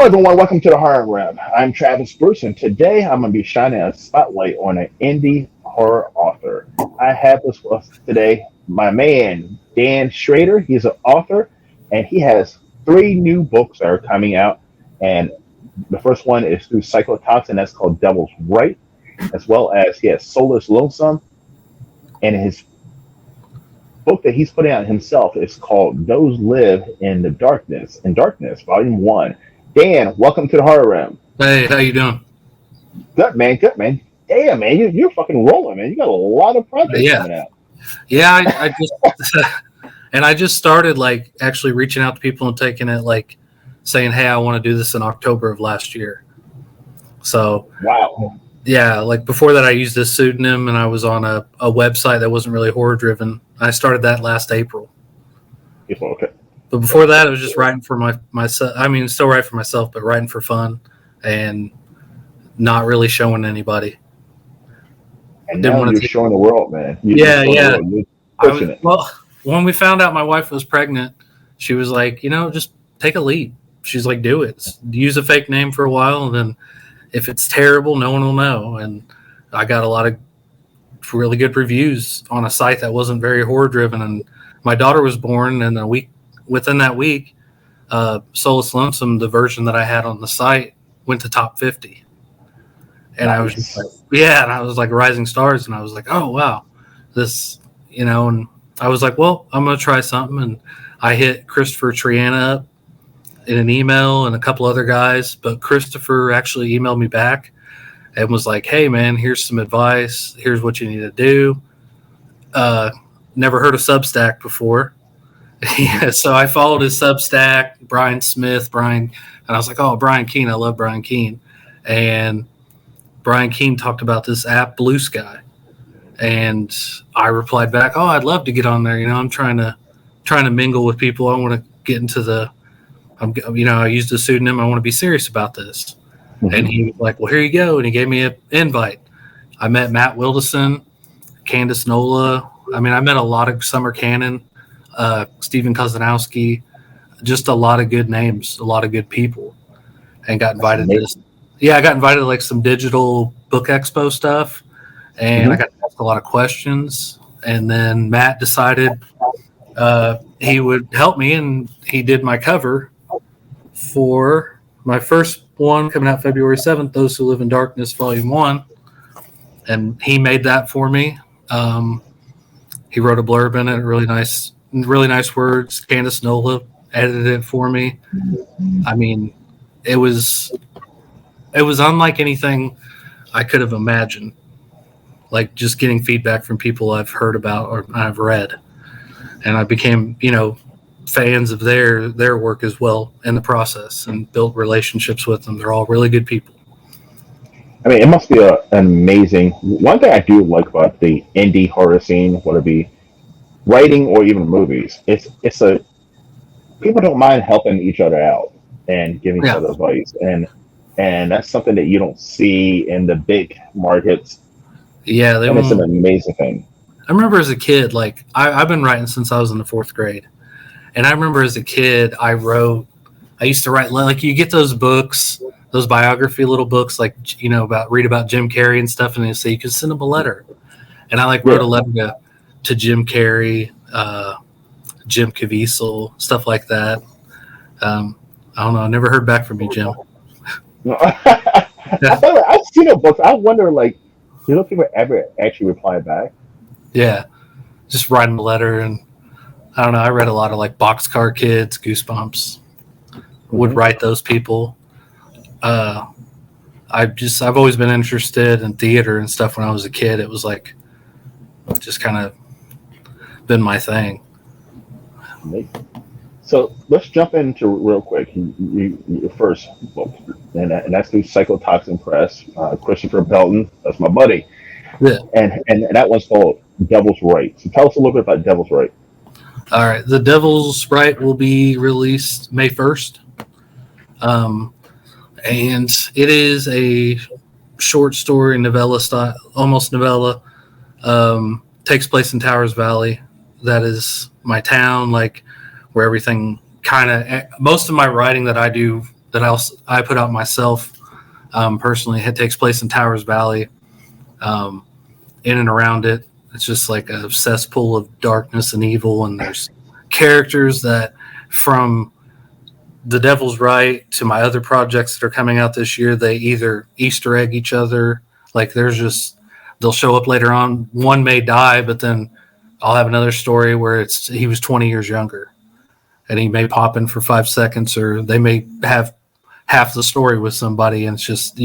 Hello, everyone. Welcome to the Horror Wrap. I'm Travis Bruce, and today I'm going to be shining a spotlight on an indie horror author. I have with us today my man, Dan Shrader. He's an author, and he has three new books that are coming out. And the first one is through Cyclotoxin, that's called Devil's Right, as well as he has Soulless Lonesome, and his book that he's putting out himself is called Those Live in Darkness, Volume 1. Dan, welcome to the Horror Room. Hey, how you doing? Good man, good man. Damn man, you're fucking rolling, man. You got a lot of projects Yeah, coming out. yeah. I just and I just started like actually reaching out to people and taking it like saying, "Hey, I want to do this in October of last year." So Wow. yeah, like before that, I used this pseudonym and I was on a website that wasn't really horror driven. I started that last April. Okay. But before that, I was just writing for myself. I mean, still writing for myself, but writing for fun and not really showing anybody. And Didn't now want you're to. showing the world, man. Yeah, yeah. You're I was, pushing it. well, when we found out my wife was pregnant, she was like, just take a leap. She's like, do it. Use a fake name for a while, and then if it's terrible, no one will know. And I got a lot of really good reviews on a site that wasn't very horror driven. And my daughter was born, and within that week, Soulless Lonesome, the version that I had on the site, went to top 50. And Nice. I was just like, yeah, and I was like rising stars, and I was like, oh wow, this, and I was like, well, I'm gonna try something, and I hit Christopher Triana up in an email and a couple other guys, but Christopher actually emailed me back and was like, hey man, here's some advice, here's what you need to do. Never heard of Substack before. Yeah, so I followed his Substack, Brian Smith, and I was like, oh, Brian Keene, I love Brian Keene. And Brian Keene talked about this app, Blue Sky. And I replied back, oh, I'd love to get on there. I'm trying to mingle with people. I want to get into I used a pseudonym. I want to be serious about this. Mhm. And he was like, well, here you go. And he gave me an invite. I met Matt Wilderson, Candace Nola. I mean, I met a lot of Summer Cannon, Stephen Kozanowski, just a lot of good names, a lot of good people, and got invited to this. Yeah, I got invited to like some digital book expo stuff, and I got to ask a lot of questions. And then Matt decided he would help me, and he did my cover for my first one coming out February 7th, Those Who Live in Darkness, Volume 1. And he made that for me. He wrote a blurb in it, really nice words. Candace Nola edited it for me. I mean, it was unlike anything I could have imagined. Like just getting feedback from people I've heard about or I've read, and I became, fans of their work as well in the process, and built relationships with them. They're all really good people. I mean, it must be an amazing. One thing I do like about the indie horror scene, whether it be writing or even movies, it's a people don't mind helping each other out and giving each Yeah, other advice, and that's something that you don't see in the big markets, yeah. They and it's an won't. amazing thing. I remember as a kid, like I've been writing since I was in the fourth grade, and I remember as a kid, I used to write, like you get those books, those biography little books, like read about Jim Carrey and stuff, and they say you can send them a letter, and I like wrote Yeah. a letter to Jim Carrey, Jim Caviezel, stuff like that. I don't know. I never heard back from you, Jim. No, I've seen a book. I wonder, like, do those people ever actually reply back? Yeah, just writing a letter, and I don't know. I read a lot of like Boxcar Kids, Goosebumps. Would Hmm. write those people. Uh, I've always been interested in theater and stuff. When I was a kid, it was like just kind of been my thing. So let's jump into real quick. Your first book, and that's through Psychotoxin Press. Christopher Belton, that's my buddy, Yeah. and that one's called Devil's Right. So tell us a little bit about Devil's Right. All right. The Devil's Right will be released May 1st. And it is a short story novella style, almost novella. Takes place in Towers Valley. That is my town, like where everything kind of, most of my writing that I do that I put out myself personally. It takes place in Towers Valley, in and around it. It's just like a cesspool of darkness and evil, and there's characters that from The Devil's Right to my other projects that are coming out this year, they either Easter egg each other. Like they'll show up later on. One may die, but then I'll have another story where he was 20 years younger, and he may pop in for 5 seconds, or they may have half the story with somebody. And it's just,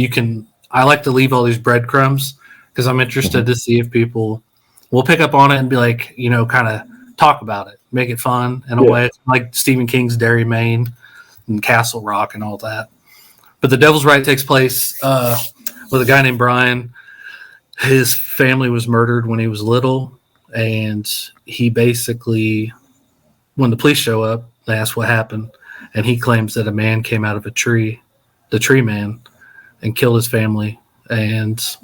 I like to leave all these breadcrumbs because I'm interested to see if people will pick up on it and be like, kind of talk about it, make it fun in a way. It's like Stephen King's Derry, Maine and Castle Rock and all that. But The Devil's Right takes place with a guy named Brian. His family was murdered when he was little, and he basically, when the police show up, they ask what happened, and he claims that a man came out of a tree, the tree man, and killed his family, and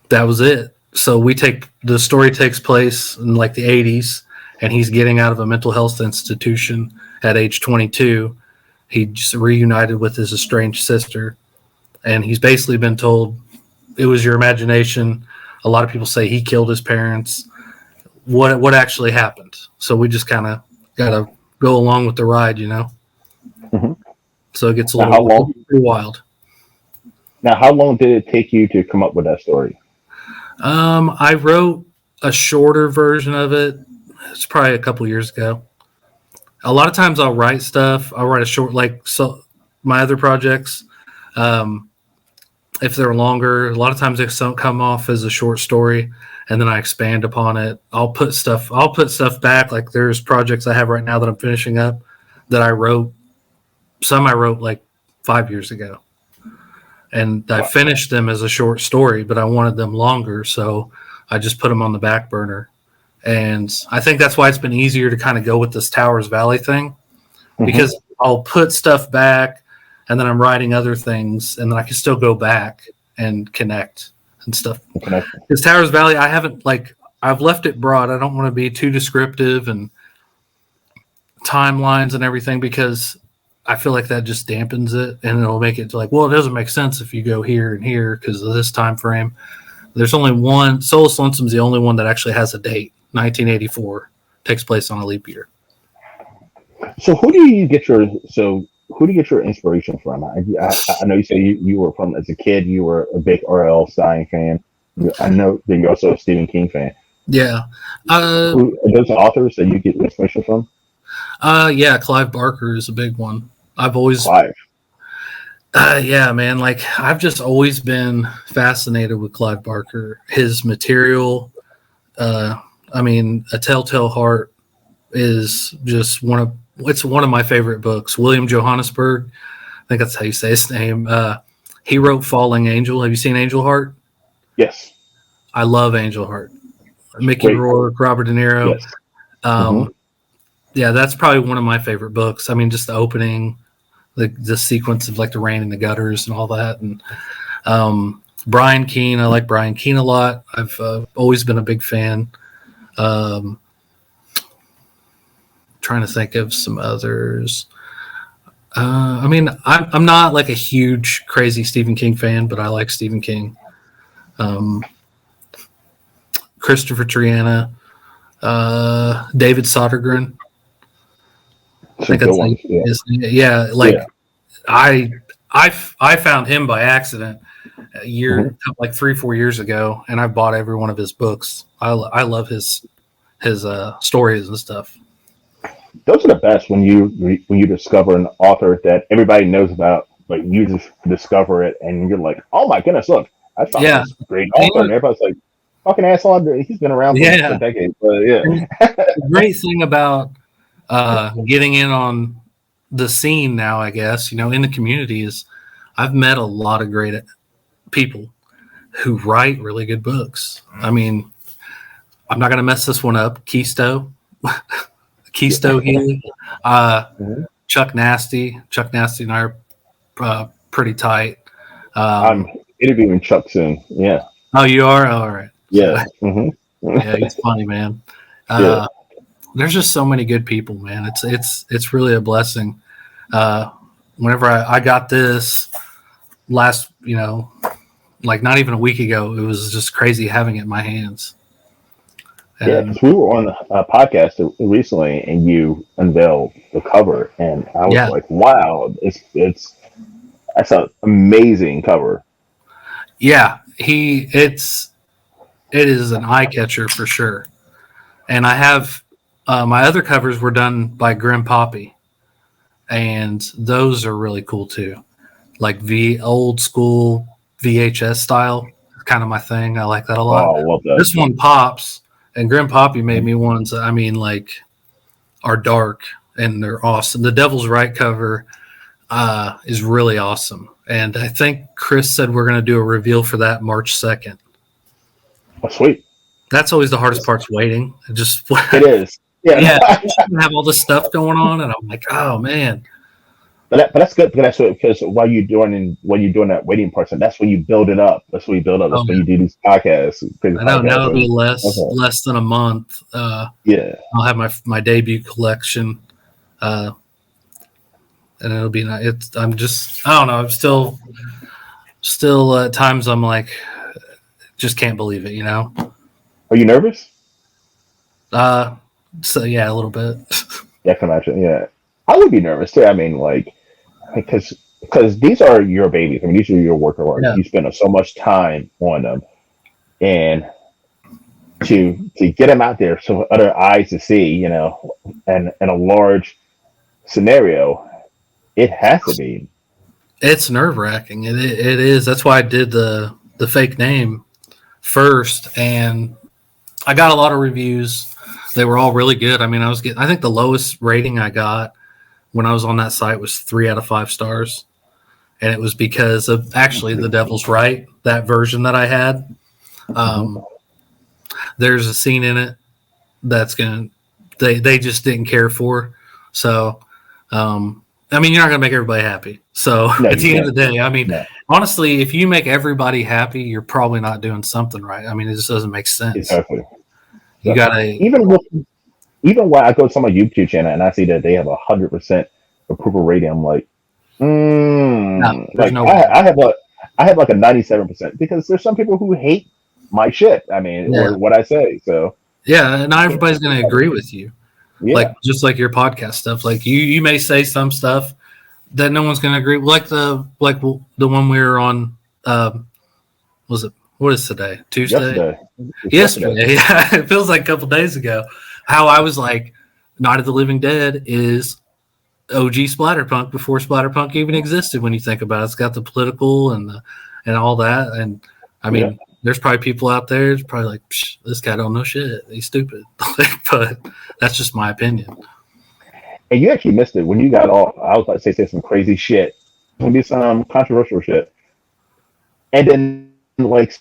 that was it. So the story takes place in like the 80s, and he's getting out of a mental health institution at age 22. He just reunited with his estranged sister, and he's basically been told it was your imagination. A lot of people say he killed his parents. What actually happened? So we just kind of got to go along with the ride, Mm-hmm. So it gets a little pretty wild. Now, how long did it take you to come up with that story? I wrote a shorter version of it. It's probably a couple years ago. A lot of times I'll write stuff. I'll write a short, so my other projects, if they're longer, a lot of times they come off as a short story, and then I expand upon it. I'll put stuff back. Like there's projects I have right now that I'm finishing up that I wrote. Some I wrote like 5 years ago, and I finished them as a short story, but I wanted them longer, so I just put them on the back burner. And I think that's why it's been easier to kind of go with this Towers Valley thing, because I'll put stuff back, and then I'm writing other things, and then I can still go back and connect and stuff. Because Towers Valley, I've left it broad. I don't want to be too descriptive and timelines and everything, because I feel like that just dampens it, and it'll make it like, well, it doesn't make sense if you go here and here because of this time frame. There's only one. Soulless Lonesome's the only one that actually has a date. 1984 takes place on a leap year. So who do you get your inspiration from? I know you say you were from, as a kid, you were a big R.L. Stein fan. I know that you're also a Stephen King fan. Yeah. Who are those authors that you get inspiration from? Yeah, Clive Barker is a big one. I've always Clive. Yeah, man. Like I've just always been fascinated with Clive Barker. His material. A Telltale Heart is just one of my favorite books. William Johannesburg, I think that's how you say his name. He wrote Falling Angel. Have you seen Angel Heart? Yes. I love Angel Heart. Mickey Rourke, Robert De Niro. Yes. Yeah, that's probably one of my favorite books. I mean, just the opening, the sequence of like the rain in the gutters and all that. And Brian Keene, I like Brian Keene a lot. I've always been a big fan. Trying to think of some others. I'm not like a huge crazy Stephen King fan, but I like Stephen King. Christopher Triana, David Sodergren. I think that's I found him by accident a year, like 3-4 years ago, and I bought every one of his books. I love his stories and stuff. Those are the best when you discover an author that everybody knows about, but you just discover it and you're like, oh my goodness, look, I found this great author, and everybody's like, fucking asshole, he's been around for decades. But yeah, the great thing about getting in on the scene now, I guess, in the community, is I've met a lot of great people who write really good books. I mean, I'm not going to mess this one up. Keisto Healy, Chuck Nasty. Chuck Nasty and I are pretty tight. I'm interviewing Chuck soon. Yeah. Oh, you are? Oh, all right. Yeah. Yeah, he's funny, man. There's just so many good people, man. It's really a blessing. whenever I got this last, like not even a week ago, it was just crazy having it in my hands. Yeah, And because we were on a podcast recently, and you unveiled the cover, and I was yeah, like, "Wow, it's that's an amazing cover." yeah, it is an eye catcher for sure. And I have my other covers were done by Grim Poppy, and those are really cool too. Like old school VHS style, kind of my thing. I like that a lot. Oh, I love that. This one pops, and Grim Poppy made me ones. I mean, like are dark and they're awesome. The Devil's Right cover is really awesome, and I think Chris said we're going to do a reveal for that March 2nd. Oh, sweet. That's always the hardest part's waiting. Just It is. Yeah, yeah, have all this stuff going on, and I'm like, oh man, but that's good because while you're doing that waiting part, and that's when you build it up. That's when you build up. oh That's when yeah. you do these podcasts, crazy I know now podcasts, it'll be and okay, less than a month. yeah. I'll have my debut collection, uh, and it'll be nice. I'm just I don't know. I'm still at times I'm like just can't believe it. Are you nervous? Uh, so yeah, a little bit. Yeah, I can imagine. Yeah, I would be nervous too. I mean, like because these are your babies. I mean, these are your work of art. Yeah, You spend so much time on them, and to get them out there so other eyes to see, and in a large scenario, it has to be. it's nerve wracking. It is. That's why I did the fake name first, and I got a lot of reviews. They were all really good. I mean, I think the lowest rating I got when I was on that site was 3 out of 5 stars. And it was because of actually The Devil's Right, that version that I had. Mhm. Um, there's a scene in it that's they just didn't care for. So, I mean, you're not gonna make everybody happy. So No, at you the end can't. of the day, I mean, No, honestly, if you make everybody happy, you're probably not doing something right. I mean, it just doesn't make sense. exactly. You So gotta, even with even when I go to my YouTube channel and I see that they have 100% approval rating, I'm like, no, there's like no way. I have like a 97% because there's some people who hate my shit. I mean, Yeah, or what I say. So yeah, and you not can't. everybody's gonna agree with you. Like Yeah, just like your podcast stuff. Like you may say some stuff that no one's going to agree. The one we were on. Was it what is today? Tuesday. yesterday. It's yesterday. Yesterday. Yeah, it feels like a couple days ago. How I was like, Night of the Living Dead is OG Splatterpunk before Splatterpunk even existed. When you think about it, it's got the political and all that. And I Yeah. mean, there's probably people out there that's probably like, this guy don't know shit. He's stupid. But that's just my opinion. And you actually missed it when you got off. I was about to say some crazy shit. Gonna be some controversial shit. And then like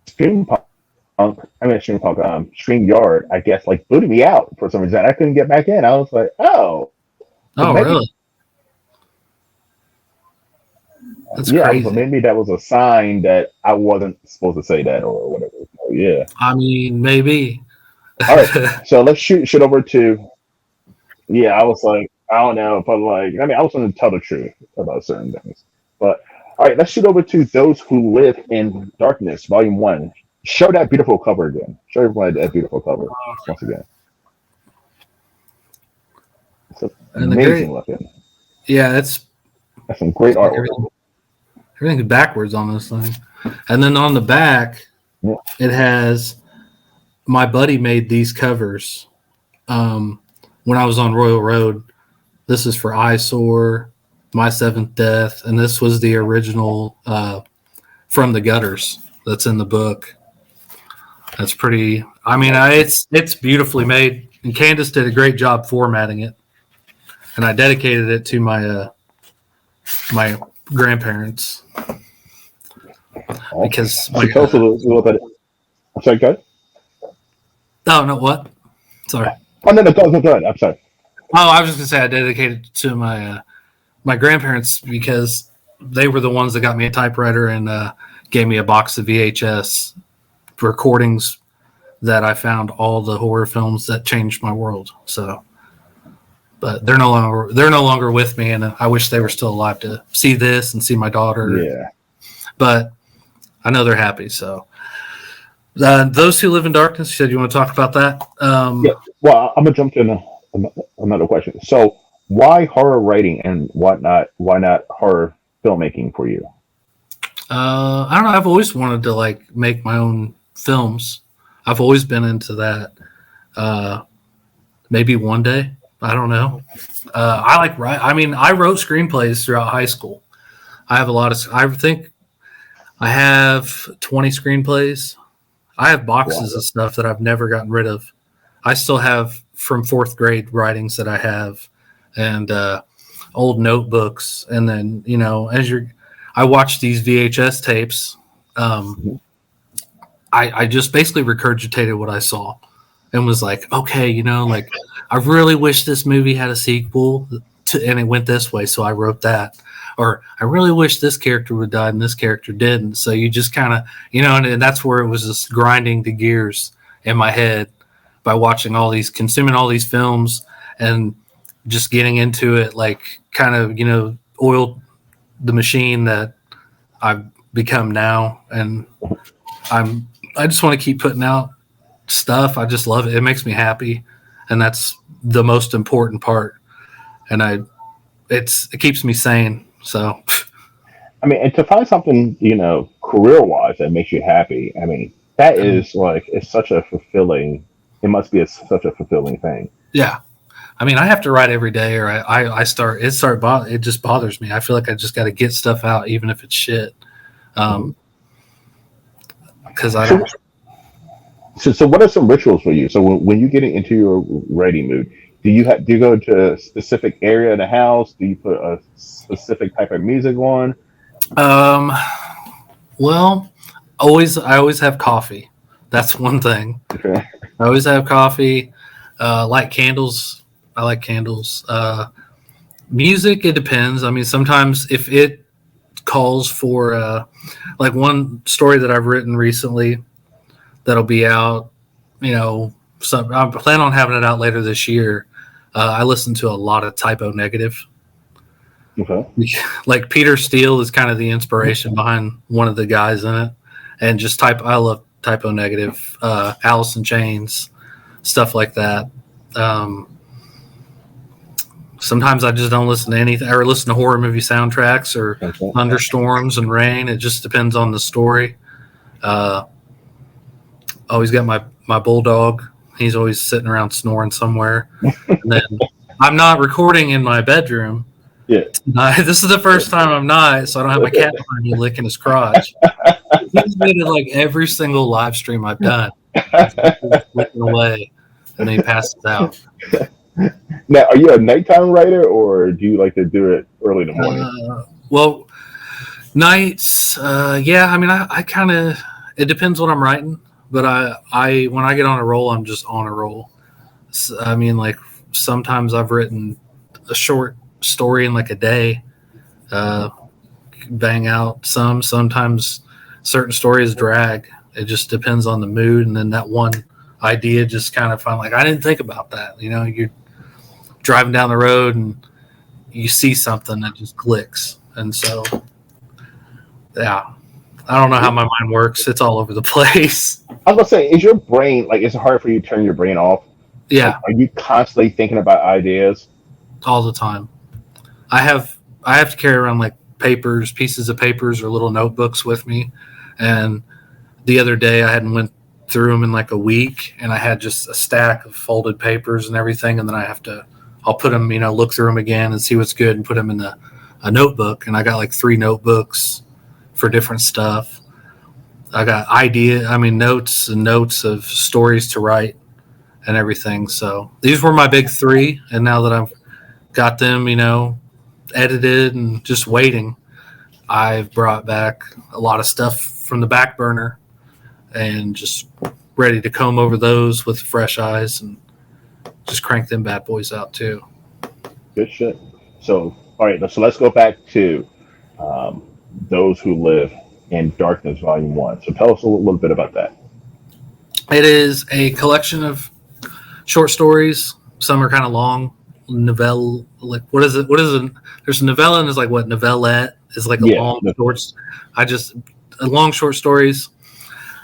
Stream Punk, Stream Punk, Stream Yard, I guess, like booted me out for some reason. I couldn't get back in. I was like, oh, Oh, maybe, really? That's yeah. I was like, crazy. maybe that was a sign that I wasn't supposed to say that or whatever. So, yeah. I mean, maybe. All right. So let's shoot shit over to. Yeah, I was like, I don't know, but like, I mean, I was going to tell the truth about certain things. But all right, let's shoot over to Those Who Live in Darkness, Volume 1. Show that beautiful cover again. Show everybody that beautiful cover once again. It's And the great, amazing looking. yeah, it's That's some great like artwork. everything's backwards on this thing. And then on the back, Yeah. it has my buddy made these covers when I was on Royal Road. This is for Eyesore, My Seventh Death, and this was the original From the Gutters that's in the book. That's pretty. I mean, it's beautifully made, and Candace did a great job formatting it, and I dedicated it to my grandparents Oh. because So tell us a little bit. I'm sorry, go ahead. oh no what sorry Oh, no, go ahead. I'm sorry. oh I was just gonna say I dedicated it to my grandparents because they were the ones that got me a typewriter and gave me a box of VHS recordings that I found all the horror films that changed my world. So but they're no longer with me, and I wish they were still alive to see this and see my daughter. Yeah. But I know they're happy. So those who live in darkness. You said you want to talk about that. Yeah. Well, I'm gonna jump to another question. So, why horror writing and whatnot? Why not horror filmmaking for you? I don't know. I've always wanted to like make my own films. I've always been into that. Maybe one day. I don't know. I like write. I mean, I wrote screenplays throughout high school. I have a lot of. I think I have 20 screenplays. I have boxes Wow. of stuff that I've never gotten rid of. I still have from fourth grade writings that I have, and old notebooks. And then I watch these VHS tapes. I just basically regurgitated what I saw and was like, okay, like I really wish this movie had a sequel and it went this way. So I wrote that. Or I really wish this character would die and this character didn't. So you just kind of, and that's where it was just grinding the gears in my head by consuming all these films and just getting into it, like kind of, oiled the machine that I've become now. And I just want to keep putting out stuff. I just love it. It makes me happy. And that's the most important part. And it keeps me sane. So, I mean, and to find something, career wise that makes you happy, I mean, that is like, it's such a fulfilling, it must be such a fulfilling thing. yeah. I mean, I have to write every day or it just bothers me. I feel like I just got to get stuff out, even if it's shit. Mhm. Cause I So, don't, so what are some rituals for you? So when you get into your writing mood, do you go to a specific area of the house? Do you put a specific type of music on? um, well, I always have coffee. That's one thing. Okay. I always have coffee. Light candles. I like candles. Music, it depends. I mean, sometimes if it calls for, like one story that I've written recently that'll be out, I plan on having it out later this year. I listen to a lot of Typo Negative. Okay. Like Peter Steele is kind of the inspiration behind one of the guys in it, and I love Typo Negative, Alice in Chains, stuff like that. Um, Sometimes I just don't listen to anything or listen to horror movie soundtracks or Okay. thunderstorms and rain. It just depends on the story. Uh, Always got my bulldog. He's always sitting around snoring somewhere. And then I'm not recording in my bedroom. Yeah. This is the first time I'm not, so I don't have my cat behind me licking his crotch. He's been in like every single live stream I've done. He's licking away, and then he passes out. Now, are you a nighttime writer, or do you like to do it early in the morning? Well, nights, yeah. I mean, I kind of. It depends what I'm writing, but I when I get on a roll, I'm just on a roll. I mean, like sometimes I've written a short story in like a day, bang out some. Sometimes certain stories drag. It just depends on the mood, and then that one idea just kind of find like I didn't think about that. You're driving down the road and you see something that just clicks, and so yeah. I don't know how my mind works. It's all over the place. I was gonna say, is your brain like? Is it hard for you to turn your brain off? Like, Yeah, are you constantly thinking about ideas? all the time. I have to carry around like pieces of papers or little notebooks with me. And the other day I hadn't went through them in like a week, and I had just a stack of folded papers and everything. And then I'll put them, look through them again and see what's good and put them in a notebook. And I got like 3 notebooks for different stuff. I got notes and notes of stories to write and everything. So these were my big 3. And now that I've got them, edited and just waiting, I've brought back a lot of stuff from the back burner and just ready to comb over those with fresh eyes and just crank them bad boys out too. Good shit. So, all right. So let's go back to um, those who live in darkness, volume 1. So tell us a little bit about that. It is a collection of short stories. Some are kind of long, novella. Like, what is it? What is it? There's a novella and there's like what novelette is like a Yeah. long shorts. Long short stories.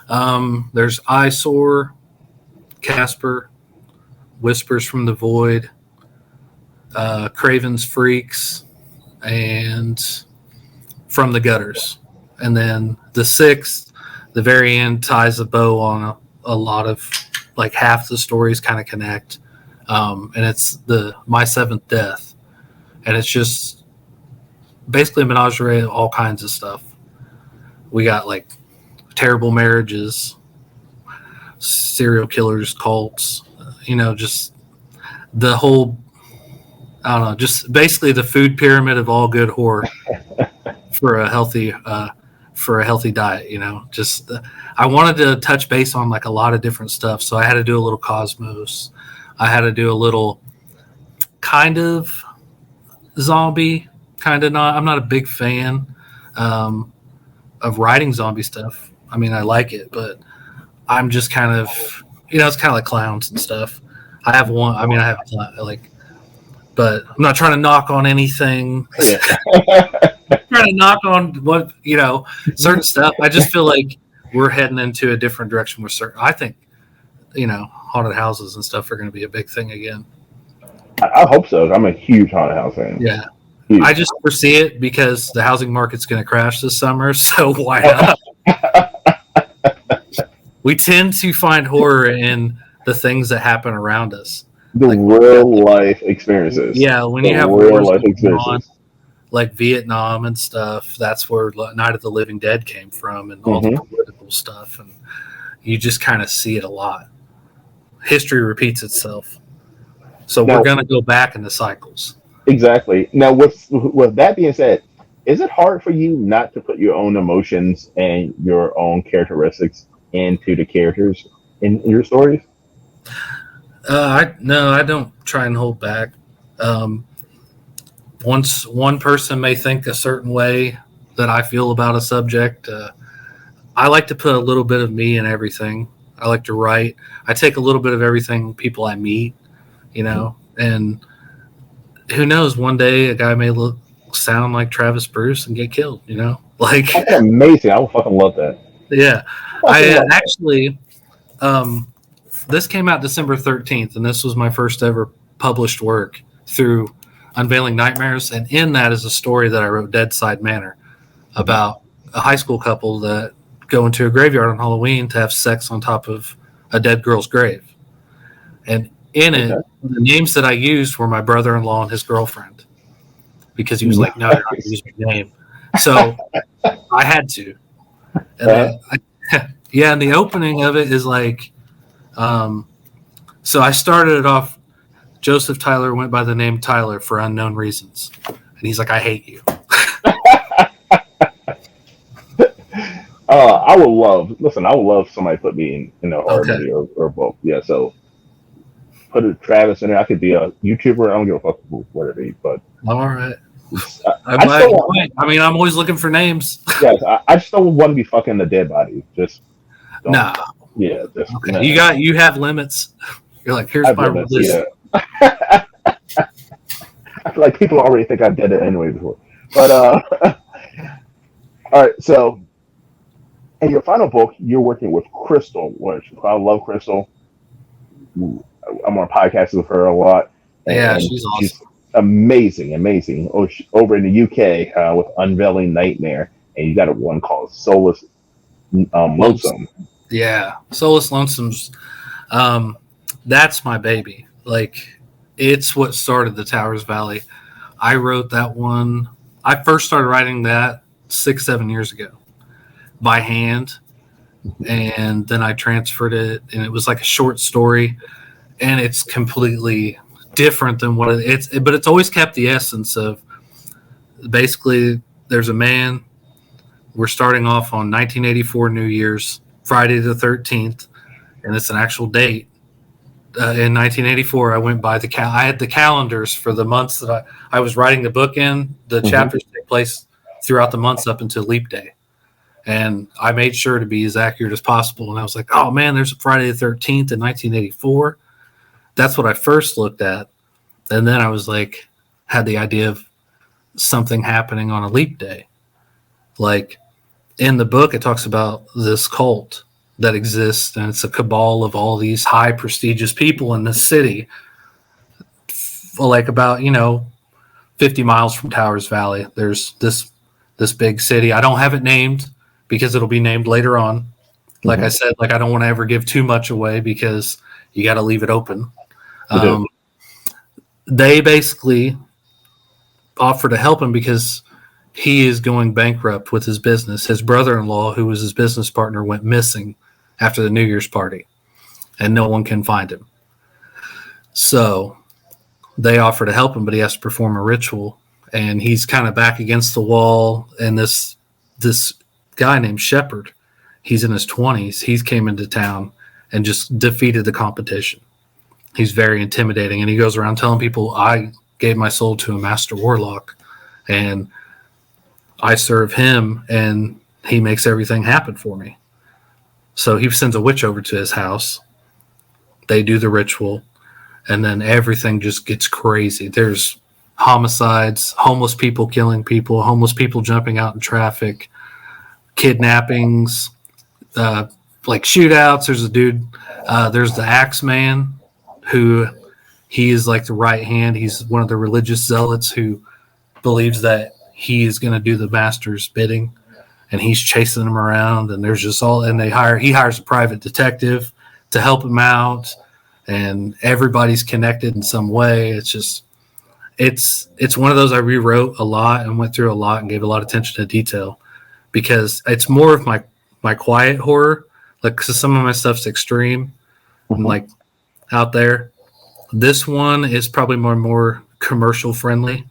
There's Eyesore, Casper, Whispers from the Void, Craven's Freaks, and From the Gutters. And then the sixth, the very end, ties a bow on a lot of, like, half the stories kind of connect. And it's My Seventh Death. And it's just basically a menagerie of all kinds of stuff. We got, like, terrible marriages, serial killers, cults, just the whole, I don't know, just basically the food pyramid of all good horror for a healthy diet. Just I wanted to touch base on like a lot of different stuff, so I had to do a little Cosmos. I had to do a little kind of zombie, kind of not. I'm not a big fan of writing zombie stuff. I mean, I like it, but I'm just kind of, it's kind of like clowns and stuff. I have one. I mean, I have like, but I'm not trying to knock on anything. Yeah. Trying to knock on what certain stuff. I just feel like we're heading into a different direction with certain. I think haunted houses and stuff are going to be a big thing again. I hope so. I'm a huge haunted house fan. Yeah. Huge. I just foresee it because the housing market's going to crash this summer. So why not? We tend to find horror in the things that happen around us. The like, real life experiences. Yeah, when you have real wars life going experiences. on, like Vietnam and stuff, that's where Night of the Living Dead came from, and all the political stuff, and you just kind of see it a lot. History repeats itself, so we're going to go back in the cycles. Exactly. Now, with that being said, is it hard for you not to put your own emotions and your own characteristics into the characters in your stories? I don't try and hold back. Once one person may think a certain way that I feel about a subject, I like to put a little bit of me in everything. I like to write. I take a little bit of everything, people I meet, and who knows, one day a guy may sound like Travis Bruce and get killed, like that's amazing. I would fucking love that. Yeah. I actually, this came out December 13th, and this was my first ever published work through Unveiling Nightmares. And in that is a story that I wrote, Deadside Manor, about a high school couple that go into a graveyard on Halloween to have sex on top of a dead girl's grave. And in it, the names that I used were my brother-in-law and his girlfriend, because he was like, no, you're not going to use my name. So I had to. And then and the opening of it is like, so I started it off, Joseph Tyler went by the name Tyler for unknown reasons. And he's like, I hate you. I would love somebody put me in a horror movie or both. Yeah, so put a Travis in there. I could be a YouTuber. I don't give a fuck whatever, but all right. I'm always looking for names. Yes, I just don't want to be fucking the dead body. Just don't. Nah. Yeah. Just, okay. Nah. You have limits. You're like, here's my list. Yeah. I feel like people already think I did it anyway before. But all right. So, in your final book, you're working with Crystal, which I love Crystal. I'm on podcasts with her a lot. Yeah, she's awesome. She's amazing. Over in the UK with Unveiling Nightmare, and you got one called Soulless Lonesome. Yeah, Soulless Lonesome's that's my baby. Like, it's what started the Towers Valley. I wrote that one. I first started writing that 6-7 years ago by hand, and then I transferred it, and it was like a short story, and it's completely different than what but it's always kept the essence of, basically, there's a man. We're starting off on 1984 New Year's, Friday the 13th, and it's an actual date. In 1984, I went by I had the calendars for the months that I was writing the book in. The chapters take place throughout the months up until Leap Day. And I made sure to be as accurate as possible. And I was like, oh, man, there's a Friday the 13th in 1984. That's what I first looked at. And then I was like, had the idea of something happening on a leap day. Like in the book, it talks about this cult that exists, and it's a cabal of all these high prestigious people in the city, like about 50 miles from Towers Valley. There's this big city. I don't have it named because it'll be named later on. Like I said, like I don't want to ever give too much away because you got to leave it open. They basically offer to help him because he is going bankrupt with his business. His brother-in-law, who was his business partner, went missing after the New Year's party, and no one can find him. So they offer to help him, but he has to perform a ritual, and he's kind of back against the wall. And this guy named Shepard, he's in his 20s. He came into town and just defeated the competition. He's very intimidating, and he goes around telling people, I gave my soul to a master warlock, and I serve him, and he makes everything happen for me. So he sends a witch over to his house. They do the ritual, and then everything just gets crazy. There's homicides, homeless people killing people, homeless people jumping out in traffic, kidnappings, like shootouts. There's a dude, there's the Axeman, who he is like the right hand. He's one of the religious zealots who believes that he is going to do the master's bidding, and he's chasing them around. And there's just and he hires a private detective to help him out, and everybody's connected in some way. It's just, it's one of those I rewrote a lot and went through a lot and gave a lot of attention to detail, because it's more of my quiet horror. Like, cause some of my stuff's extreme and like out there. This one is probably more commercial friendly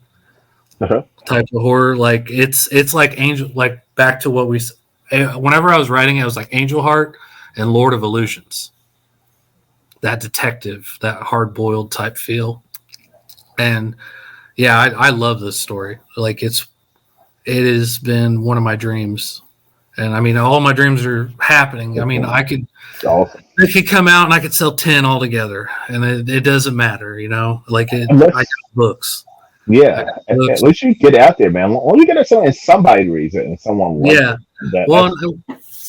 type of horror. Like it's like Angel, like back to what whenever I was writing, it was like Angel Heart and Lord of Illusions. That detective, that hard boiled type feel. And yeah, I love this story. Like it has been one of my dreams. And I mean, all my dreams are happening. I mean, they could come out and I could sell 10 altogether, and it doesn't matter, like I got books. Yeah. At least you get out there, man. Well, you get it and somebody reads it and someone loves it. Well,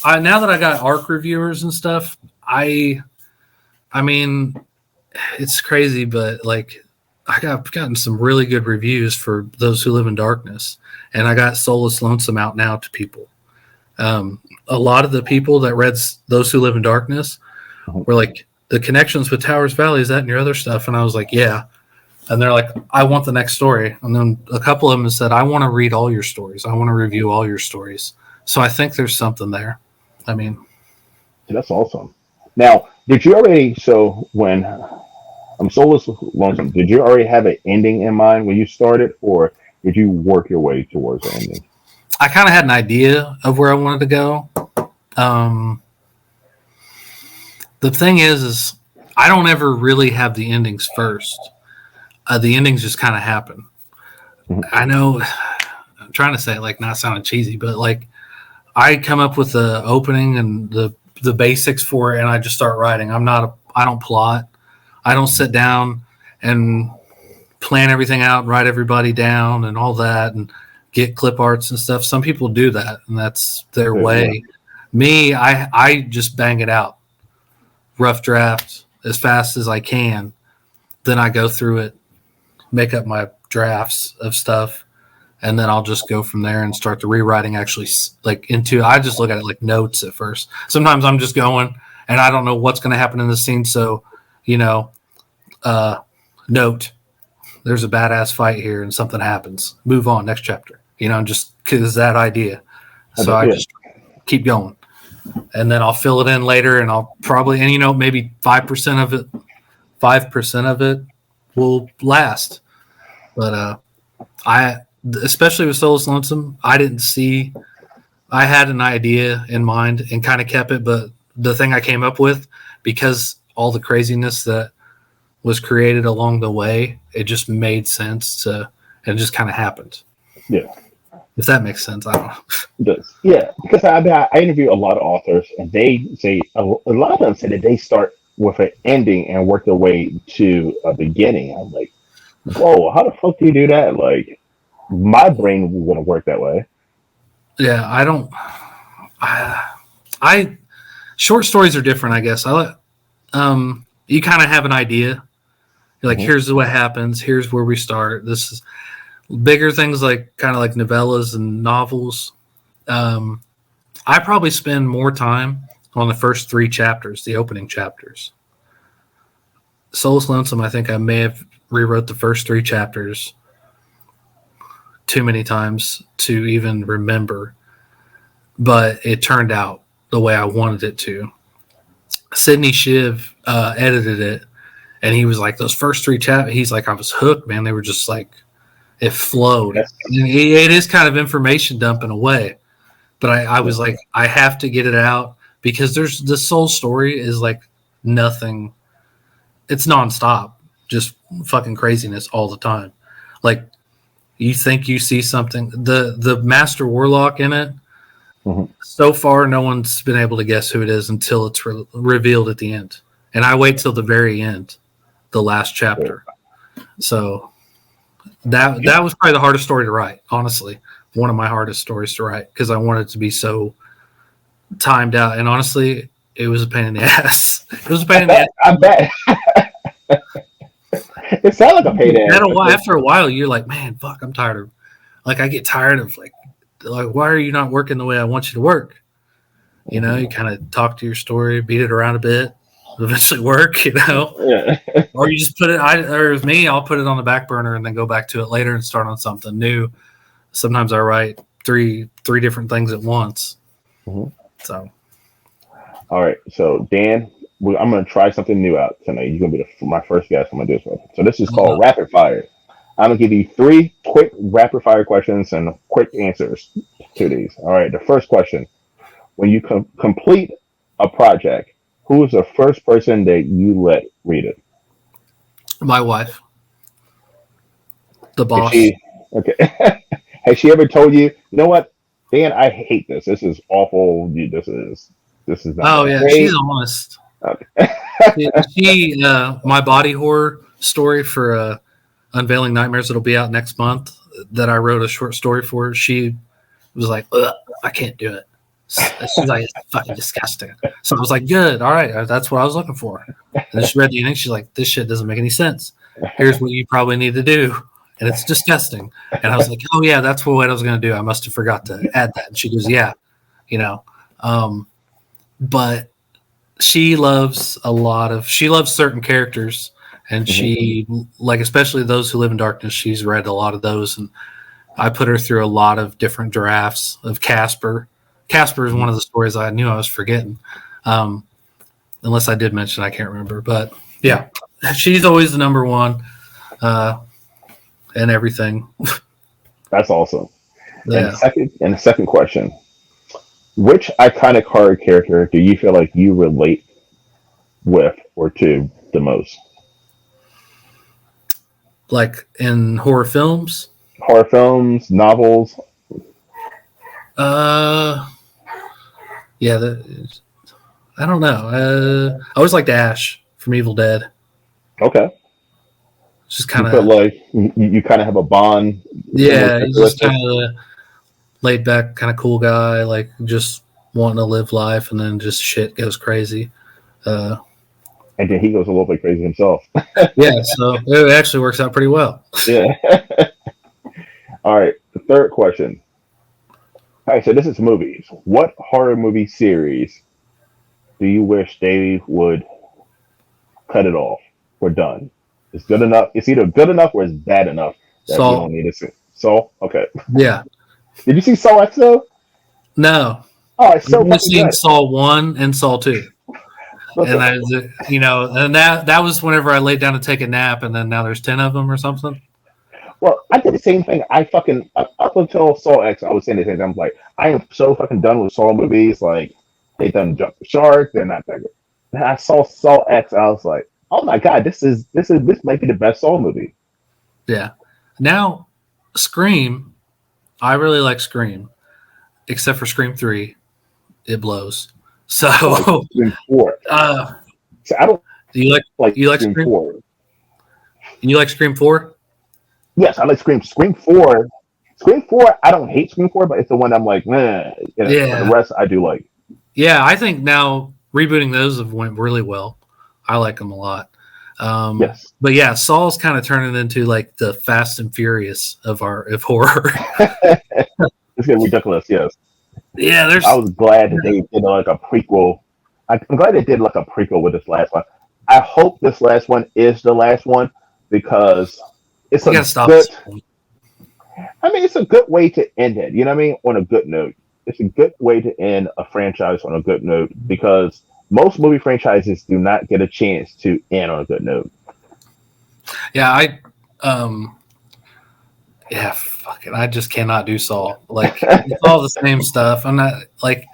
now that I got ARC reviewers and stuff, I mean, it's crazy, but like I've gotten some really good reviews for Those Who Live in Darkness, and I got Soulless Lonesome out now to people. A lot of the people that read Those Who Live in Darkness were like, the connections with Towers Valley, is that in your other stuff? And I was like, yeah. And they're like, I want the next story. And then a couple of them said, I want to read all your stories. I want to review all your stories. So I think there's something there. I mean, that's awesome. Now, did you already, so when I'm Soulless Lonesome, did you already have an ending in mind when you started, or did you work your way towards the ending? I kind of had an idea of where I wanted to go. The thing is I don't ever really have the endings first. The endings just kind of happen. I know I'm trying to say it like not sounding cheesy, but like I come up with the opening and the basics for it, and I just start writing. I don't plot. I don't sit down and plan everything out and write everybody down and all that and get clip arts and stuff. Some people do that, and that's their way. Yeah. Me, I just bang it out. Rough draft as fast as I can. Then I go through it, make up my drafts of stuff, and then I'll just go from there and start the rewriting actually I just look at it like notes at first. Sometimes I'm just going and I don't know what's going to happen in the scene. So, note, there's a badass fight here and something happens. Move on, next chapter. Just because that idea. So I just keep going. And then I'll fill it in later, and I'll probably, maybe 5% of it will last. But especially with Soulless Lonesome, I had an idea in mind and kind of kept it, but the thing I came up with, because all the craziness that was created along the way, it just made sense and it just kind of happened. Yeah. If that makes sense, I don't know. It does. Yeah, because I interview a lot of authors, and they say a lot of them say that they start with an ending and work their way to a beginning. I'm like, Whoa, how the fuck do you do that? Like, my brain wouldn't work that way. Yeah, I don't. I short stories are different, I guess. You kind of have an idea. You're like, Hmm. here's what happens. Here's where we start. This is bigger things like kind of like novellas and novels. Um, I probably spend more time on the first three chapters, the opening chapters. Soulless Lonesome, I think I may have rewrote the first three chapters too many times to even remember, but it turned out the way I wanted it to. Sydney Shiv edited it, and he was like, those first three chapters, he's like, I was hooked, man. They were just like, it flowed. That's It is kind of information dump in a way, but I was like, I have to get it out because there's the soul story is like nothing. It's nonstop, just fucking craziness all the time. Like you think you see something. The Master Warlock in it. mhm. So far, no one's been able to guess who it is until it's revealed at the end. And I wait till the very end, the last chapter. So that was probably the hardest story to write. Honestly, one of my hardest stories to write because I wanted it to be so timed out. And honestly, it was a pain in the ass. It was a pain I in the bet. ass. I bet. It sounds like a payday. After a while, you're like, man, fuck, I'm tired of. Like, I get tired of like, why are you not working the way I want you to work? You know, you kind of talk to your story, beat it around a bit, eventually work. You know, Yeah. or you just put it. Or with me, I'll put it on the back burner and then go back to it later and start on something new. Sometimes I write three different things at once. Mhm. So All right. So, Dan, I'm going to try something new out tonight. You're going to be my first guest. I'm going to do this one. So, this is called Rapid Fire. I'm going to give you three quick rapid fire questions and quick answers to these. All right. The first question: when you complete a project, who is the first person that you let read it? my wife, the Has boss. she, okay. Has she ever told you, you know what, Dan, I hate this. This is awful. This is not Oh that yeah, she's great. honest. Okay. She my body horror story for Unveiling Nightmares that'll be out next month that I wrote a short story for. She was like, ugh, I can't do it. She's like, it's fucking disgusting. So I was like, good, all right, that's what I was looking for. And then she read the ending. She's like, this shit doesn't make any sense. Here's what you probably need to do, and it's disgusting. And I was like, oh yeah, that's what I was going to do. I must have forgot to add that. And she goes, yeah, you know, but she loves she loves certain characters, and Mhm. she like especially those who live in darkness. She's read a lot of those, and I put her through a lot of different drafts of Casper. Casper is one of the stories I knew I was forgetting. Um, unless I did mention, I can't remember. But yeah, she's always the number one uh, and everything. That's awesome. And Yeah. the second question: which iconic horror character do you feel like you relate with or to the most? Like in horror films. Horror films, novels. Uh, yeah, I don't know. I always liked Ash from Evil Dead. Okay. Just You kind feel of, like you kind of have a bond, similar yeah, he's just characteristics. kind of laid back, kind of cool guy, like just wanting to live life, and then just shit goes crazy. Uh, And then he goes a little bit crazy himself. yeah, so it actually works out pretty well. Yeah. All right. The third question. All right. So this is movies. What horror movie series do you wish they would cut it off? We're done. It's good enough. It's either good enough or it's bad enough that we don't So need to see. So, okay. yeah, Did you see Saw X though? no, Oh, it's I've so only fucking seen good. Saw 1 and Saw 2, and Listen, and that was whenever I laid down to take a nap, and then now there's 10 of them or something. well, I did the same thing. I fucking up until Saw X, I was saying the same thing. I'm like, I am so fucking done with Saw movies. Like, they done Jump the Shark. They're not that good. And I saw Saw X. I was like, oh my god, this might be the best Saw movie. Yeah. Now, Scream, I really like Scream, except for Scream 3. It blows. I like So, Scream Four. uh, So I don't do you like like you like Scream Scream? Four. You like Scream 4? Yes, I like Scream. Scream 4. Scream 4, I don't hate Scream 4, but it's the one I'm like, nah. But the Yeah, rest I do like. yeah. I think now rebooting those have went really well. I like them a lot. Yes. But yeah, Saul's kind of turning into like the Fast and Furious of horror. It's getting ridiculous, yes. Yeah, I there's was glad that they did like a prequel. I'm glad they did like a prequel with this last one. I hope this last one is the last one because it's we a gotta stop good, this point. I mean, it's a good way to end it. You know what I mean? On a good note. It's a good way to end a franchise on a good note because most movie franchises do not get a chance to end on a good note. Yeah, um yeah, fuck it. I just cannot do Saul. Like it's all the same stuff. I'm not like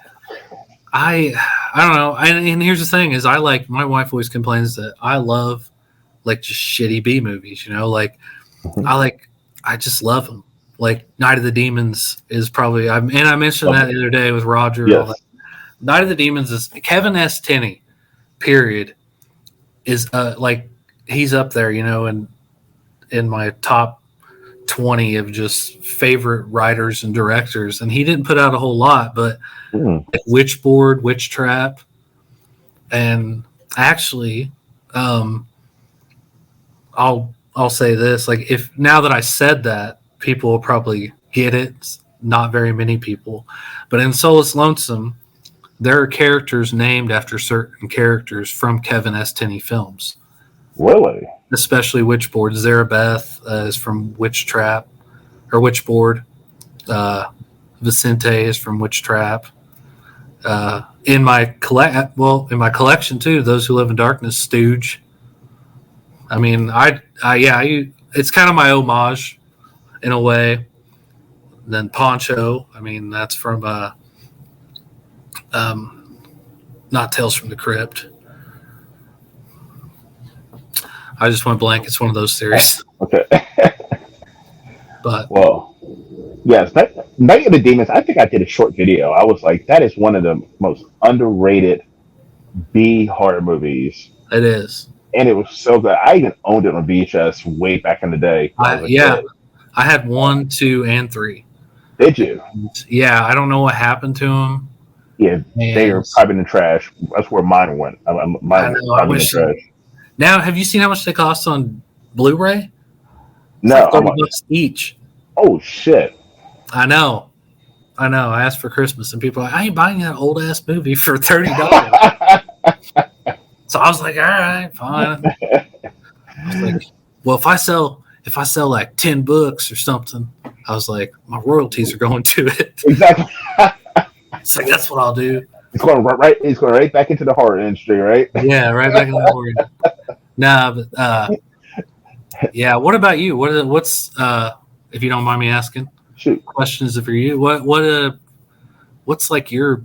I I don't know. And here's the thing: is I like my wife always complains that I love like just shitty B movies. You know, like Mhm. I like I just love them. Like Night of the Demons is probably and I mentioned that Okay. the other day with Roger and all that. Yes. Night of the Demons is Kevin S. Tenney. Period is like he's up there. You know, and in my top 20 of just favorite writers and directors, and he didn't put out a whole lot, but Mm. like Witchboard, Witch Trap, and actually, um, I'll say this: like if now that I said that, people will probably get it. Not very many people, but in Solus Lonesome, there are characters named after certain characters from Kevin S. Tenney films, Really? especially Witchboard. Zarabeth is from Witch Trap or Witchboard. Uh, Vicente is from Witch Trap. In my collection too, Those Who Live in Darkness, Stooge. I mean, it's kind of my homage in a way. Then Poncho. I mean, that's from um, not Tales from the Crypt. I just went blank. It's one of those series, Okay. but Well, yes. Night of the Demons, I think I did a short video. I was like, that is one of the most underrated B horror movies. it is. And it was so good. I even owned it on VHS way back in the day when I was a Yeah, kid. I had 1, 2, and 3. Did you? Yeah, I don't know what happened to them, Yeah, they are and probably in the trash. That's where mine went. I Mine was know. I probably in the wish. trash. Now, have you seen how much they cost on Blu-ray? It's like No, how much? $30 each. Oh shit! I know. I know. I asked for Christmas, and people are like, I ain't buying that old ass movie for $30. So I was like, all right, fine. I was like, well, if I sell like 10 books or something, I was like, my royalties are going to it. Exactly. It's like that's what I'll do. It's going right. It's going right back into the horror industry, right? Yeah, right back in the horror. Nah, but yeah. What about you? What's if you don't mind me asking Shoot. questions for you? What's like your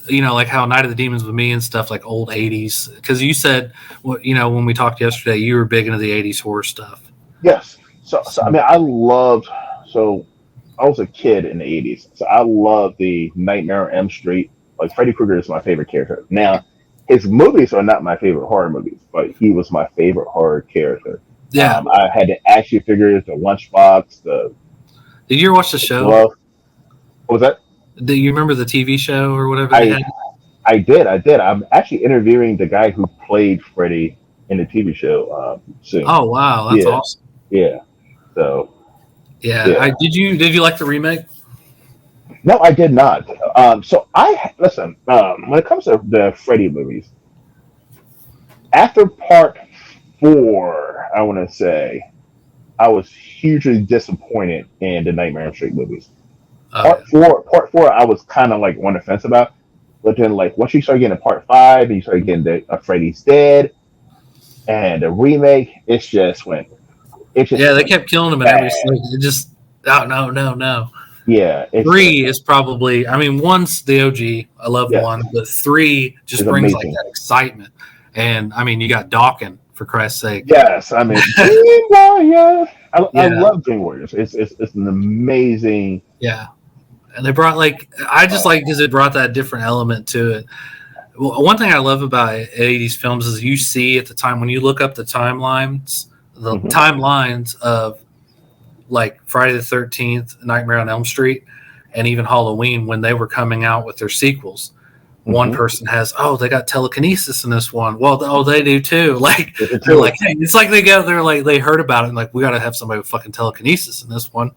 like how Night of the Demons with me and stuff like old 80s, because you said when we talked yesterday you were big into the 80s horror stuff. Yes. So I mean, I loved. So I was a kid in the '80s, so I loved the Nightmare on Elm Street. Like Freddy Krueger is my favorite character. Now, his movies are not my favorite horror movies, but he was my favorite horror character. Yeah. I had the action figures, the lunchbox, the Did you ever watch the show? glove. What was that? Do you remember the TV show or whatever they I had? I did. I'm actually interviewing the guy who played Freddy in the TV show soon. Oh wow, that's Yeah, awesome. yeah. So Yeah, yeah. did you like the remake? No, I did not. So I listen. When it comes to the Freddy movies, after part 4, I want to say I was hugely disappointed in the Nightmare on Elm Street movies. Oh yeah. Part 4, I was kind of like on the fence about. But then, like once you start getting to part 5, and you start getting the Freddy's Dead and the remake, it Yeah, just they went kept killing him in every bad. season. It just oh no, no, no. Yeah, it's just 3 is probably, I mean, one's the OG. I love yes, 1, but 3 just it's brings like amazing. that excitement. And I mean, you got Dawkins for Christ's sake. Yes, I mean Dream Warriors. I Yeah, love Dream Warriors. It's an amazing. yeah. And they brought like I just Uh, like because it brought that different element to it. Well, one thing I love about 80s films is you see at the time when you look up the timelines, the Hmm. timelines of like Friday the 13th, Nightmare on Elm Street, and even Halloween when they were coming out with their sequels. One Hmm. person has, oh, they got telekinesis in this one. Well, oh, they do too. Like It they're too. like, hey, it's like they're like they heard about it and like we got to have somebody with fucking telekinesis in this one.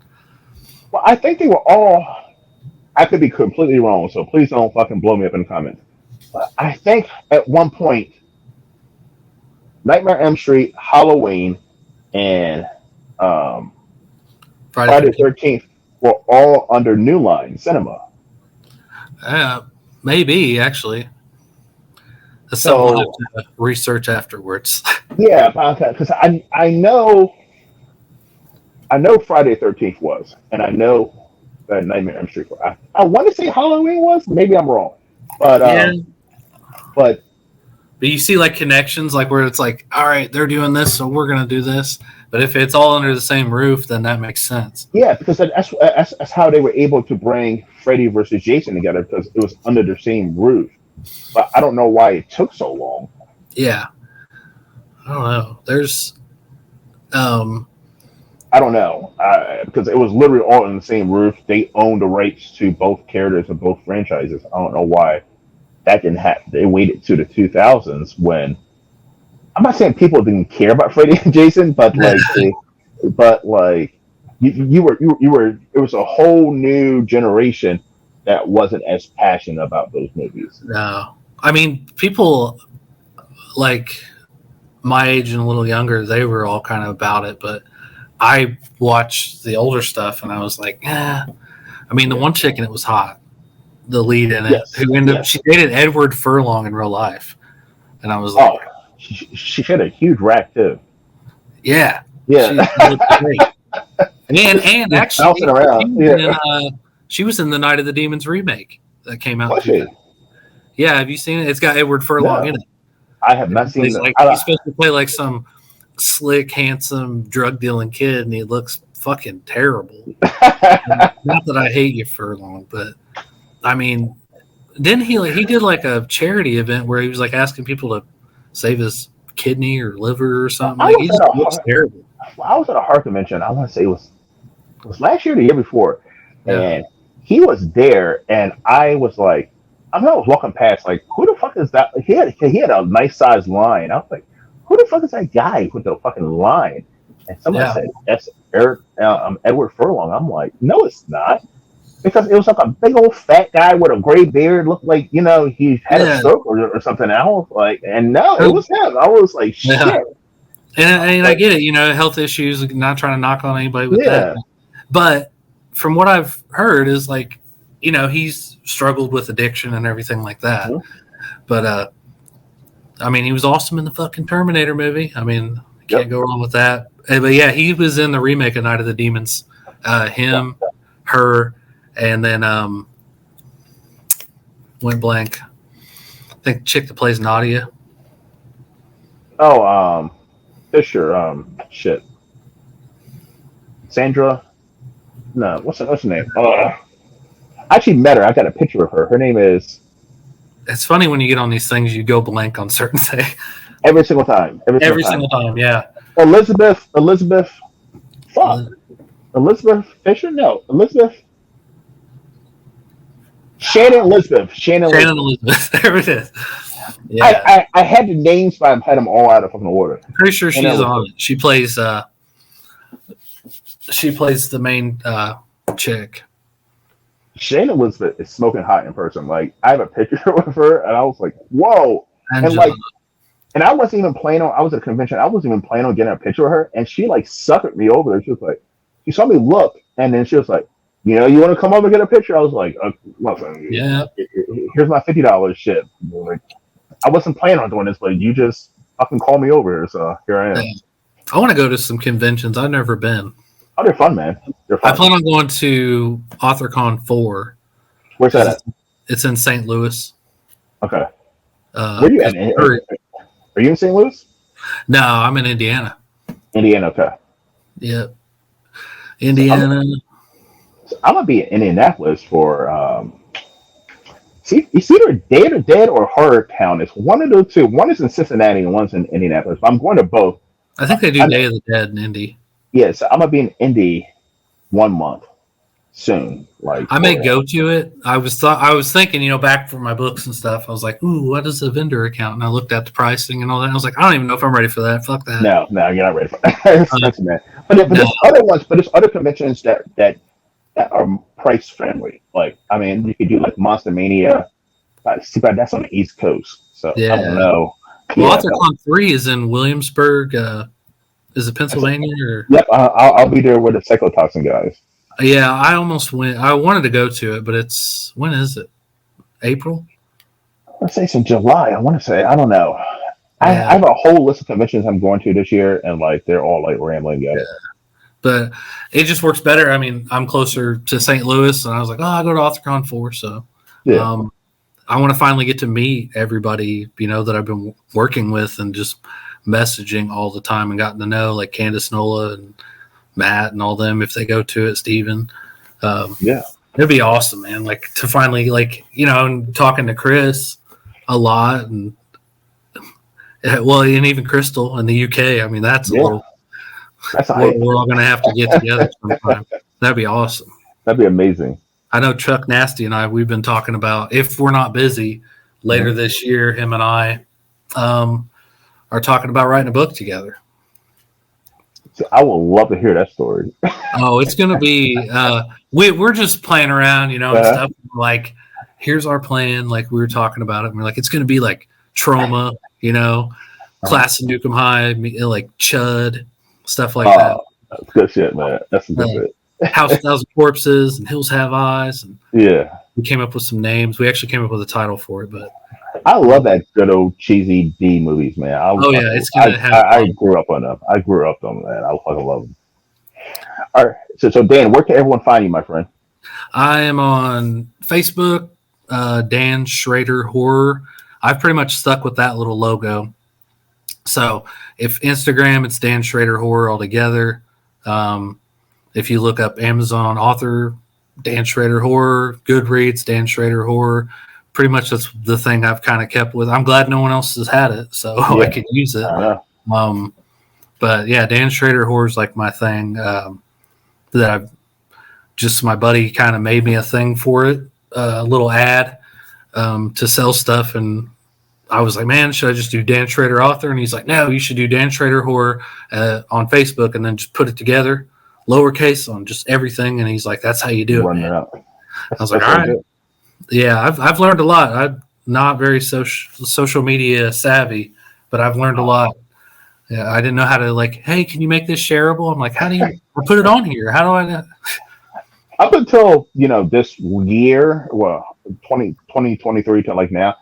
Well, I think they were all. I could be completely wrong, so please don't fucking blow me up in the comments. But I think at one point, Nightmare on Elm Street, Halloween, and um, Friday Friday the 13th. 13th were all under New Line Cinema. Maybe actually. That's something we'll So have to research afterwards. yeah, because I know Friday the 13th was, and I know that Nightmare on Elm Street. I want to say Halloween was. Maybe I'm wrong, but Yeah. but But you see like connections, like where it's like, all right, they're doing this, so we're gonna do this. But if it's all under the same roof, then that makes sense. yeah, because that's how they were able to bring Freddy versus Jason together because it was under the same roof. But I don't know why it took so long. Yeah. I don't know. There's um I don't know because it was literally all in the same roof. They owned the rights to both characters and both franchises. I don't know why that didn't happen. They waited to the 2000s when I'm not saying people didn't care about Freddy and Jason, but like you were it was a whole new generation that wasn't as passionate about those movies. no. I mean, people like my age and a little younger, they were all kind of about it, but I watched the older stuff and I was like, eh. I mean, the Yeah. one chick in it was hot, the lead in it, Yes. who ended up, Yes. she dated Edward Furlong in real life. And I was Oh, like, she had a huge rack too. yeah, Yeah. she looked great. And Just bouncing actually, around. Yeah. she was in the Night of the Demons remake that came out in Was she? 2000. Yeah, have you seen it? It's got Edward Furlong in No, it. I have not seen He's the. like he's supposed to play like some slick, handsome, drug dealing kid, and he looks fucking terrible. Not that I hate you, Furlong, but I mean, didn't he did like a charity event where he was like asking people to save his kidney or liver or something. I Like was he at just looks terrible. I was at a heart convention. I want to say it was last year, or the year before, Yeah, and he was there, and I was like, I was walking past, like, who the fuck is that? He had a nice sized line. I was like, who the fuck is that guy with the fucking line? And somebody yeah, said, that's Edward Furlong. I'm like, no, it's not. Because it was like a big old fat guy with a gray beard, looked like, he had a yeah. stroke or something. And I was like, and no, it Oh, was him. I was like, yeah. shit. And I Like, get it, health issues. Not trying to knock on anybody with that, yeah. but from what I've heard, is like, he's struggled with addiction and everything like that. Mhm. But I mean, he was awesome in the fucking Terminator movie. I mean, can't Yep. go wrong with that. But yeah, he was in the remake of Night of the Demons. Him, her, and then went blank. I think chick that plays Nadia. Oh, Fisher. Shit. Sandra. No, what's her name? I actually met her. I got a picture of her. Her name is It's funny when you get on these things, you go blank on certain things. every single time. Every single time, yeah. Elizabeth. Fuck. Elizabeth Fisher? No. Shannon Elizabeth. Shannon Elizabeth. There it is. Yeah. I had the names, but I had them all out of fucking order. I'm pretty sure she's Shannon on it. She plays the main chick. Shannon Elizabeth is smoking hot in person. Like, I have a picture of her, and I was like, whoa. And Angela. like, and I wasn't even planning on. I was at a convention. I wasn't even planning on getting a picture of her, and she like suckered me over there. She was like, she saw me look, and then she was like, you want to come over and get a picture? I was like, listen, Yeah. here's my $50 shit. Like, I wasn't planning on doing this, but you just fucking called me over here, so here I am. Yeah. I want to go to some conventions. I've never been. Oh, they're fun, man. They're I fun. plan on going to AuthorCon 4. Where's that at? It's in St. Louis. Okay. Where are you at? Are you in St. Louis? No, I'm in Indiana. Indiana, okay. Yep. Indiana. I'm gonna be in Indianapolis for it's either Day of the Dead or Horror Town. It's one of those two. One is in Cincinnati and one's in Indianapolis. But I'm going to both. I think they do I mean, Day of the Dead in Indy. yes, I'm gonna be in Indy 1 month soon. Like I may for go to it. I was thinking, back for my books and stuff. I was like, ooh, what is a vendor account? And I looked at the pricing and all that. I was like, I don't even know if I'm ready for that. Fuck that. no, no, you're not ready for that. It's Uh, expensive, man. But no, there's other ones, but there's other conventions that are price friendly. Like I mean, you could do like Monster Mania. See, but that's on the East Coast, so I don't yeah. know. Well, Yeah, but AuthorCon 3 is in Williamsburg. Is it that's, Pennsylvania or? yep, I'll be there with the psychotoxin guys. Yeah, I almost went. I wanted to go to it, but when is it? April? Let's say it's in July. I want to say I don't know. I Yeah. have a whole list of conventions I'm going to this year, and like they're all like rambling together. But it just works better. I mean, I'm closer to St. Louis, and I was like, oh, I go to AuthorCon 4, so Yeah, um, I want to finally get to meet everybody, that I've been working with and just messaging all the time and gotten to know, like Candace Nola and Matt and all them if they go to it, Steven. Um, yeah, It'd be awesome, man. Like to finally, and talking to Chris a lot, and well, and even Crystal in the UK. I mean, that's a yeah. little. That's We're, hype. we're all gonna have to get together sometime. That'd be awesome. That'd be amazing. I know Chuck Nasty and we've been talking about if we're not busy later Mhm. this year, him and I are talking about writing a book together. So I would love to hear that story. Oh, it's gonna be. We're just playing around, and Uh, stuff. Like, here's our plan. Like we were talking about it. And we're like, it's gonna be like trauma, uh, class of Newcomb High, like Chud, stuff like that. that's good shit, man. That's some good Uh, shit. House of Thousand Corpses and Hills Have Eyes, and Yeah, we came up with some names. We actually came up with a title for it, but I love um, that good old cheesy D movies, man. oh yeah, it's I, gonna have I, a I lot. grew up on them. I grew up on them, man. I fucking love them. All right, so Dan, where can everyone find you, my friend? I am on Facebook, Dan Shrader Horror. I've pretty much stuck with that little logo. So if Instagram, it's Dan Shrader Horror altogether. Um, if you look up Amazon author, Dan Shrader Horror, Goodreads, Dan Shrader Horror, pretty much that's the thing I've kind of kept with. I'm glad no one else has had it, so I Yeah, could use it. I know. Um, but yeah, Dan Shrader Horror is like my thing that I've just my buddy kind of made me a thing for it, a little ad to sell stuff. And I was like, man, should I just do Dan Shrader author? And he's like, no, you should do Dan Shrader horror on Facebook and then just put it together, lowercase on just everything. And he's like, that's how you do it, Running it man. up. I was like, That's all so right. good. Yeah, I've learned a lot. I'm not very social media savvy, but I've learned a lot. Yeah, I didn't know how to hey, can you make this shareable? I'm like, how do you I put it on here? How do I? Up until this year, well, 2023 to like now,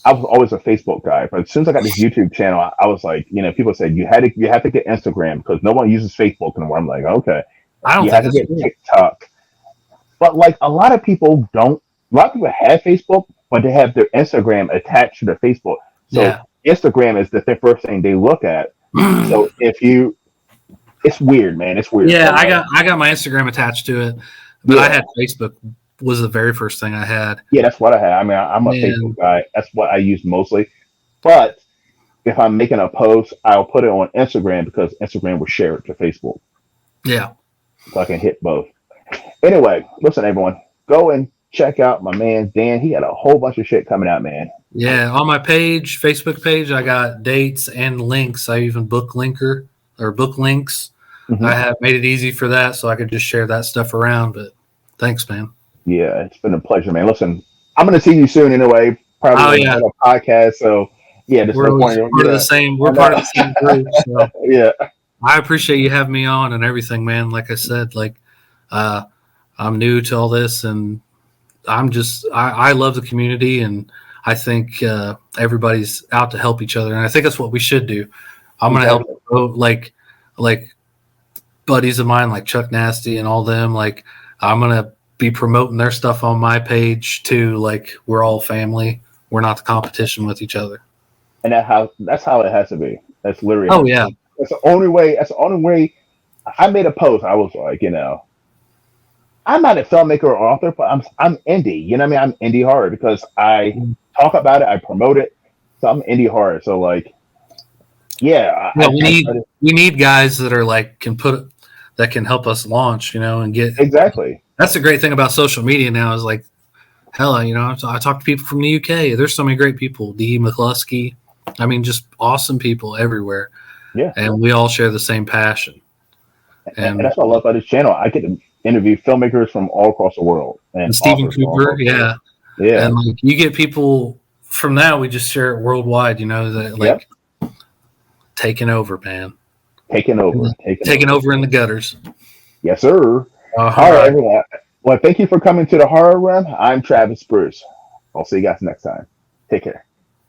I was always a Facebook guy. But as soon as I got this YouTube channel, I was like, people said you have to get Instagram because no one uses Facebook anymore. I'm like, okay, I don't you think have to that's get true. TikTok. But like a lot of people don't. A lot of people have Facebook, but they have their Instagram attached to their Facebook. So Yeah. Instagram is the first thing they look at. So it's weird, man. It's weird. Yeah, So I got my Instagram attached to it, but I yeah, had Facebook was the very first thing I had. yeah, that's what I have. I mean, I'm a Facebook And guy. That's what I use mostly. But if I'm making a post, I'll put it on Instagram because Instagram will share it to Facebook, yeah, so I can hit both. Anyway, listen, everyone, go and check out my man Dan. He got a whole bunch of shit coming out, man. yeah. On my page, Facebook page, I got dates and links. I even book linker or book links. I Hmm. have made it easy for that, so I could just share that stuff around. But thanks, man. Yeah, it's been a pleasure, man. Listen, I'm gonna see you soon anyway, probably Oh on yeah, another podcast. So yeah, there's we're no always point. part of the Yeah, same. I We're part of know. the same group. So Yeah, I appreciate you having me on and everything, man. Like I said, uh, I'm new to all this, and I love the community, and I think everybody's out to help each other, and I think that's what we should do. I'm gonna help exactly. like buddies of mine, like Chuck Nasty and all them. Like I'm gonna be promoting their stuff on my page too. Like we're all family. We're not the competition with each other. And that's how it has to be. That's literally Oh yeah, that's the only way. That's the only way. I made a post. I was like, I'm not a filmmaker or author, but I'm indie. You know what I mean? I'm indie horror because I talk about it, I promote it. So I'm indie horror. So like, Yeah, Yeah, we I need started we need guys that are like that can help us launch, and get. exactly. That's the great thing about social media now is like, hell, I talk to people from the UK. There's so many great people. D. McCluskey. I mean, just awesome people everywhere, Yeah, and we all share the same passion. and And that's what I love about this channel. I get to interview filmmakers from all across the world and Stephen authors from all Cooper, across the world. yeah, Yeah. and like you get people from that. We just share it worldwide. That Yep. like taking over, man, Taking over. Taking taking over. over in the gutters. Yes, sir. All All right, right. everyone. Well, thank you for coming to the Horror Room. I'm Travis Bruce. I'll see you guys next time. Take care.